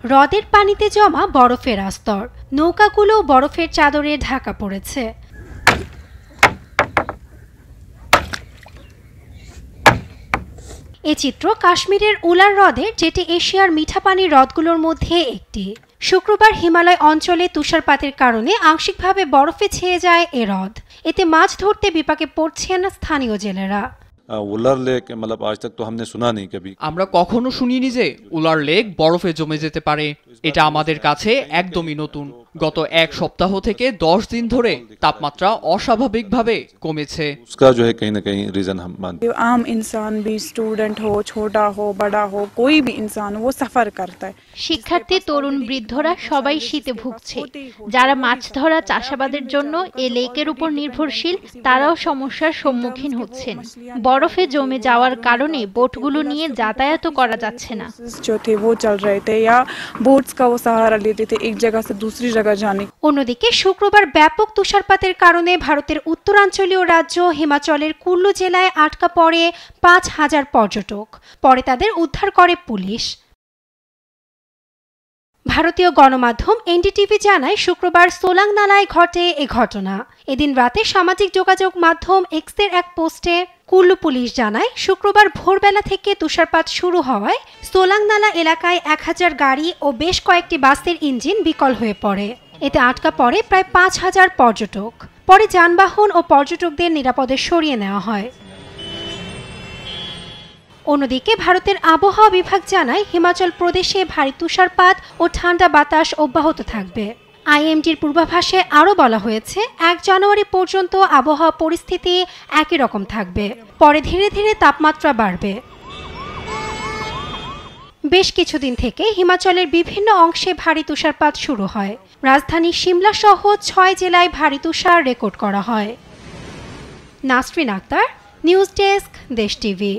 হ্রদের পানিতে জমা বরফের আস্তর, নৌকাগুলো বরফের চাদরে ঢাকা পড়েছে। এ চিত্র কাশ্মীরের উলার হ্রদের, যেটি এশিয়ার মিঠা পানির হ্রদগুলোর মধ্যে একটি। শুক্রবার হিমালয় অঞ্চলে তুষারপাতের কারণে আংশিকভাবে বরফে ছেয়ে যায় এ হ্রদ। এতে মাছ ধরতে বিপাকে পড়ছেন স্থানীয় জেলেরা। উলার লেক मतलब आज तक तो हमने सुना नहीं कभी। আমরা কখনো শুনিনি যে উলার লেক বরফে জমে যেতে পারে। এটা আমাদের কাছে একদমই নতুন। গত এক সপ্তাহ থেকে 10 দিন ধরে তাপমাত্রা অস্বাভাবিকভাবে কমেছে। उसका जो है कहीं ना कहीं रीजन हम मानते हैं। आम इंसान भी, स्टूडेंट हो, छोटा हो, बड़ा हो, कोई भी इंसान वो सफर करता है। শিক্ষার্থী, তরুণ, বৃদ্ধরা সবাই শীতে ভুগছে। যারা মাছ ধরা, চাষাবাদের জন্য এই লেকের উপর নির্ভরশীল, তারাও সমস্যার সম্মুখীন হচ্ছেন। বরফে জমে যাওয়ার কারণে বোটগুলো নিয়ে যাতায়াত করা যাচ্ছে না। जो थे वो चल रहे थे या बोट्स का वो सहारा लेते थे एक जगह से दूसरी जगह जाने। অন্যদিকে শুক্রবার ব্যাপক তুষারপাতের কারণে ভারতের উত্তরাঞ্চলীয় রাজ্য হিমাচলের কুল্লু জেলায় আটকা পড়ে 5000 পর্যটক। পরে তাদের উদ্ধার করে পুলিশ। ভারতীয় গণমাধ্যম এনডিটিভি জানায়, শুক্রবার সোলাং নালায় ঘটে এ ঘটনা। এদিন রাতে সামাজিক যোগাযোগ মাধ্যম এক্সের এক পোস্টে কুল্লু পুলিশ জানায়, শুক্রবার ভোরবেলা থেকে তুষারপাত শুরু হওয়ায় সোলাং নালা এলাকায় 1000 গাড়ি ও বেশ কয়েকটি বাসের ইঞ্জিন বিকল হয়ে পড়ে। এতে আটকা পড়ে প্রায় 5000 পর্যটক। পরে যানবাহন ও পর্যটকদের নিরাপদে সরিয়ে নেওয়া হয়। অন্যদিকে ভারতের আবহাওয়া বিভাগ জানায়, হিমাচল প্রদেশে ভারী তুষারপাত ও ঠান্ডা বাতাস অব্যাহত থাকবে। আইএমডির পূর্বাভাসে আরও বলা হয়েছে, 1 জানুয়ারি পর্যন্ত আবহাওয়া পরিস্থিতি একই রকম থাকবে। পরে ধীরে ধীরে তাপমাত্রা বাড়বে। বেশ কিছুদিন থেকে হিমাচলের বিভিন্ন অংশে ভারী তুষারপাত শুরু হয়। রাজধানী সিমলা সহ 6 জেলায় ভারী তুষার রেকর্ড করা হয়। নাসরিন আক্তার, নিউজ ডেস্ক, দেশ টিভি।